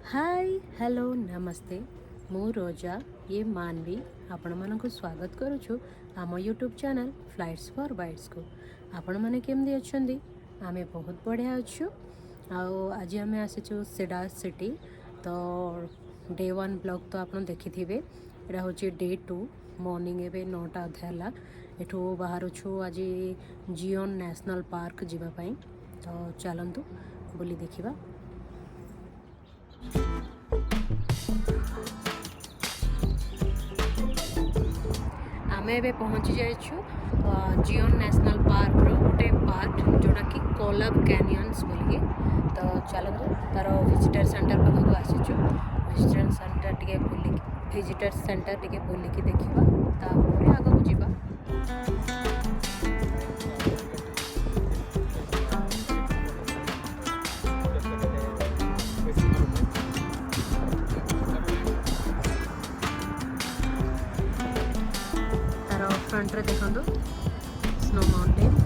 Hi hello नमस्ते मु रोजा ये मानवी आपण मानक स्वागत करुछु आम YouTube channel flights for bytes को। आपण माने केमदी अछंदी? आमे बहुत बढ़िया अच्छु। आज आम आसीचु सीडार सिटी। तो डे 1 ब्लॉग तो आपण देखिथिबे। एटा होची डे 2 मॉर्निंग एबे 9टा अधाला एठू बाहरुछु आज जियोन नेशनल पार्क जीवा पई। तो चलंतु बुली देखिबा। आमे एबे पहुँची जाइछु जियोन नेशनल पार्क रो गोटे पार्ट जोटा कि कोलाब कैनियंस बोलिए। तो चलतु तार विजिटर सेंटर पाखक आसीचु। विजिटर सेंटर टिके बुलिकी देखिबा तापर आगो जीवा। फ्रंट रे देखंतु स्नो माउंटेन।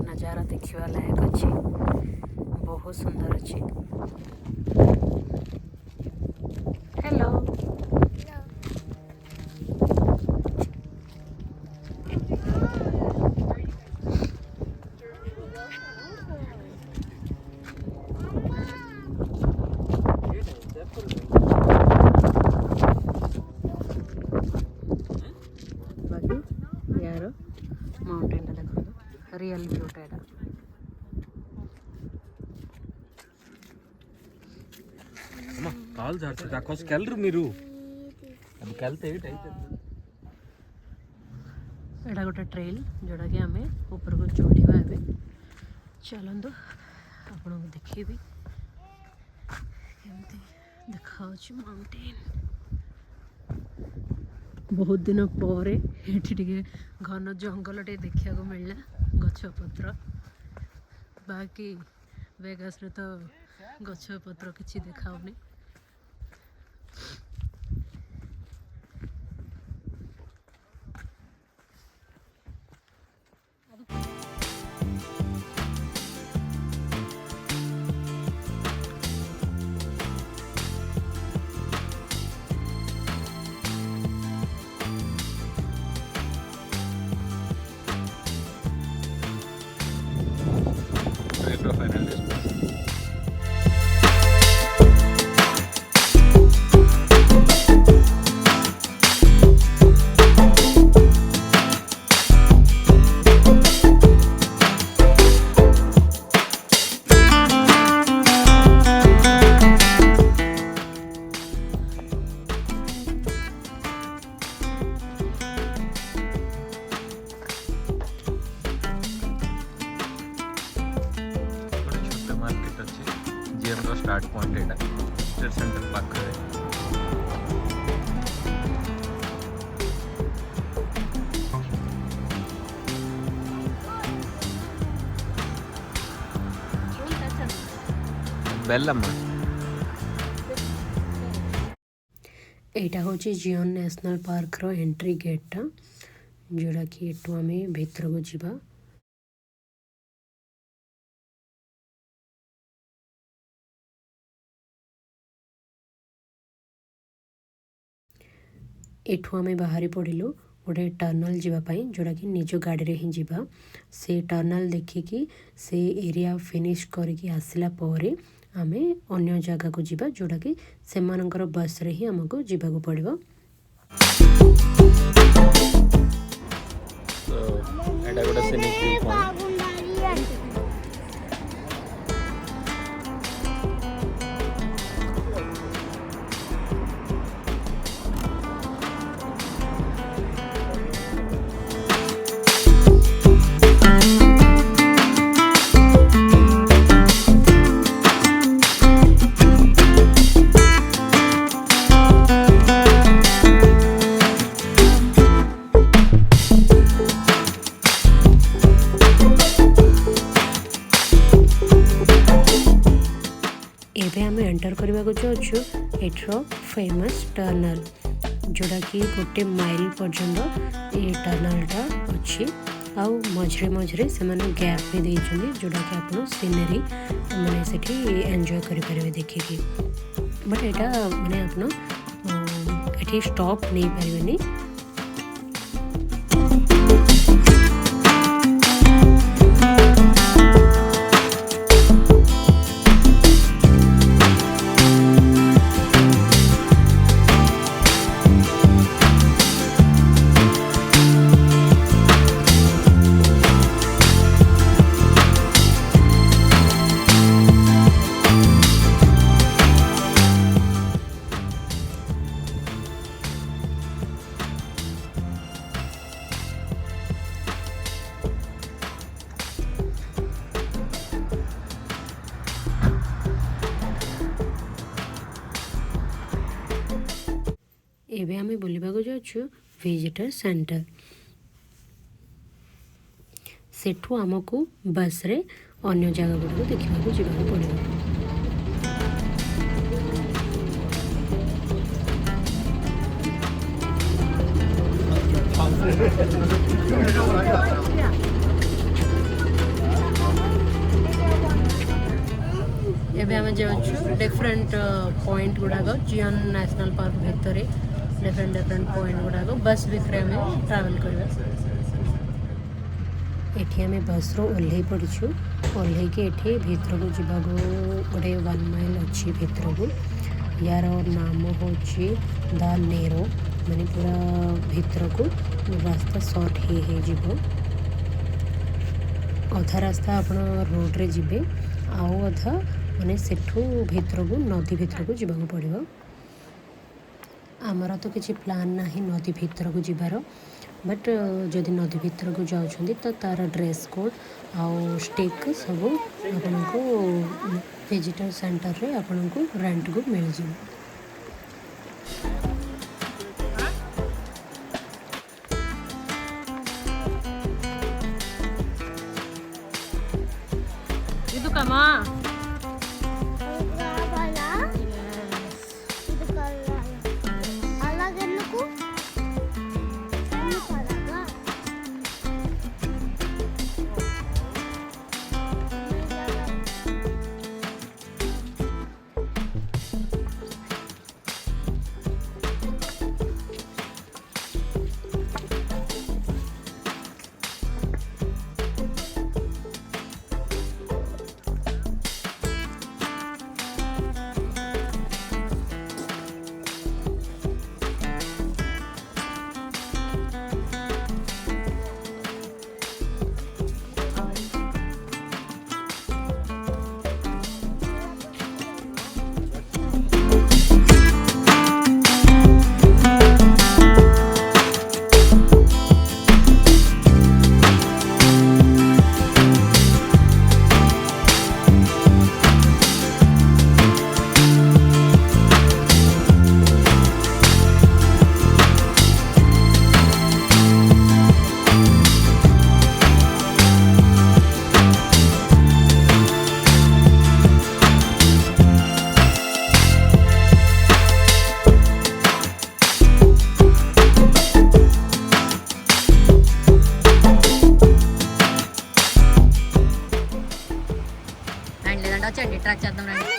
नजारा देखा लायक अच्छे बहुत सुंदर अच्छे। हेलो यार माउंटेन देखो रियल ब्यूटी एटा। అమ్మ కాల్ జార్చు దాకోస్ కెల్రు మీరు అది కెల్తే ఏటైతే एटा गोटे ट्रेल जोटा कि आम ऊपर को चढ़ा ए चलतु आपन को देखी देखा माउंटेन। बहुत दिन पर ये घन जंगल टे देखा मिलला गछपत्र। बाकी वेगास रे तो गछपत्र किसी देखाउनी। स्टार्ट पॉइंट है विजिटर सेंटर पाखरे बेल अम्मा एटा होची जियोन नेशनल पार्क रो एंट्री गेट जोड़ा कि एटू आमे भीतर को जीवा। एठू आमे बाहरी पड़िलु गोटे टर्नल जीवापाई जोड़ा कि निज गाड़ी रे ही जीवा। से टर्नल देखिकी से एरिया फिनिश करके आसिला परे आमे अन्य जगह को जीवा जोड़ा कि सेमानंकर बस रे ही हमको जीवा को पड़िबो। तो एटा गोटे सिनिक व्यू पॉइंट एबे आम एंटर करने को जाऊँ एठर फेमस टर्नल जोड़ा कि गोटे माइल पर्यंत ये टर्नलटा अच्छी आउ मझे मझे से गैप भी देइछन्ती जोड़ा कि आप सीनरी मैंने सेठी एंजॉय करें देखिकी। बट एटा माने आप एठी स्टॉप नहीं पारे। एबे आमे बुलिबा को जाउछु विजिटर सेंटर। सेठू आमको बस रे अन्य जगह गुड देखा जावाक पड़ो। एबे आमे जाउछु डिफरेंट पॉइंट गुड़ाक जियोन नेशनल पार्क भितर डिफरेंट पॉइंट गुड़ाक बस भितर आमे ट्रैवल करबा। एठी आमे बस रो ओल्हे पड़िछु ओल्हे के एठी भितर को जीवाक गोटे 1 माइल अच्छी भितर को। यार नाम होची द नेरो माने पूरा भितर को रास्ता शॉर्ट हे जीवो। अधा रास्ता आपण रोड रे जीवे आउ अधा माने सेठू भितर को नदी भितर को जीवाक पड़िबो। आमर तो किसी प्लान ना नदी भितर को जीवार बट जदि नदी भितर को जाउछन्ती तो तार ड्रेस कोड आउ स्टिक सब आपन को विजिटर सेंटर रे आपन को रेंट को मिल जिवो। ಇದು ಕಮ రండి వచ్చండి ట్రాక్ చేద్దాం రండి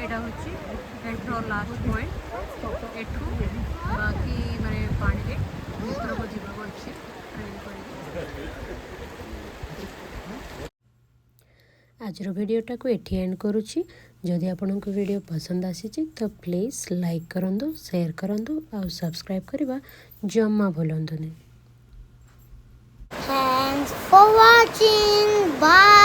এটা হচ্ছে এন্ট্রো লাস্ট পয়েন্ট এঠু বাকি মানে পাଣିରେ ଭିତରକୁ ଯିବାକୁ ଅଛି ଟ୍ରେନ୍ କରିକି ଆଜିର ଭିଡ଼ିଓଟାକୁ ଏଠି ଏଣ୍ଡ କରୁଛି। ଯଦି ଆପଣଙ୍କୁ ଭିଡ଼ିଓ ପସନ୍ଦ ଆସିଛି ତ ପ୍ଲିଜ୍ ଲାଇକ୍ କରନ୍ତୁ, ସେୟାର କରନ୍ତୁ ଆଉ ସବସ୍କ୍ରାଇବ୍ କରିବା ଜମା ଭୁଲନ୍ତୁନି। Thanks for watching. Bye.